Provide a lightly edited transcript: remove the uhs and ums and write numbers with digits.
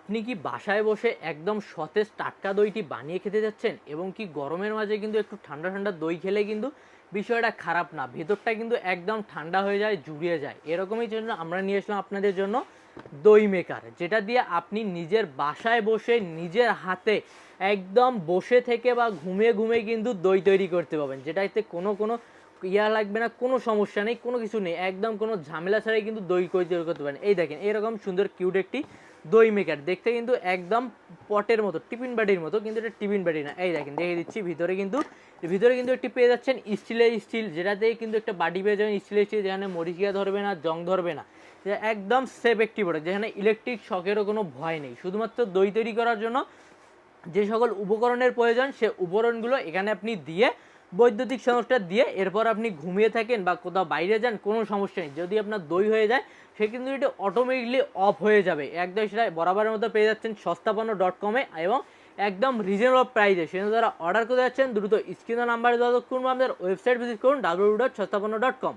আপনি কি বাসায় বসে একদম সতেজ টাটকা দইটি বানিয়ে খেতে যাচ্ছেন এবং কি গরমের মাঝে কিন্তু একটু ঠান্ডা ঠান্ডা দই খেলে কিন্তু বিষয়টা খারাপ না, ভেতরটা কিন্তু একদম ঠান্ডা হয়ে যায়, জুড়িয়ে যায়। এরকমই জন্য আমরা নিয়ে আসলাম আপনাদের জন্য দই মেকার, যেটা দিয়ে আপনি নিজের বাসায় বসে নিজের হাতে একদম বসে থেকে বা ঘুমিয়ে ঘুমিয়ে কিন্তু দই তৈরি করতে পারবেন, যেটাতে কোনো কোনো ইয়া লাগবে না, কোনো সমস্যা নেই, কোনো কিছু নেই, একদম কোনো ঝামেলা ছাড়াই কিন্তু দই তৈরি করতে পারেন। এই দেখেন এরকম সুন্দর কিউট একটি দই মেকার, দেখতে কিন্তু একদম পটের মতো, টিফিন বাটির মতো, কিন্তু এটা টিফিন বাটি না। এই দেখেন দেখে দিচ্ছি, ভিতরে কিন্তু একটি পেয়ে যাচ্ছেন স্টিলের স্টিল, যেটাতে কিন্তু একটা বাটি পেয়ে যাবেন স্টিলের স্টিল, যেখানে মরিচিকা ধরবে না, জং ধরবে না, একদম সেফ একটি প্রোডাক্ট, যেখানে ইলেকট্রিক শকেরও কোনো ভয় নেই। শুধুমাত্র দই তৈরি করার জন্য যে সকল উপকরণের প্রয়োজন, সে উপকরণগুলো এখানে আপনি দিয়ে বৈদ্যুতিক সংযোগটা দিয়ে এরপর আপনি ঘুমিয়ে থাকেন বা কোথাও বাইরে যান, কোনো সমস্যা নেই। যদি আপনার দই হয়ে যায়, সে কিন্তু এটা অটোমেটিকলি অফ হয়ে যাবে। একদম সেটা বরাবরের মতো পেয়ে যাচ্ছেন সস্তাপন্ন.com-এ এবং একদম রিজনেবল প্রাইসে। সেজন্য যারা অর্ডার করে যাচ্ছেন দ্রুত স্ক্রিনের নাম্বারে যোগাযোগ করুন, আমাদের ওয়েবসাইট ভিজিট করুন www.সস্তাপন্ন.com।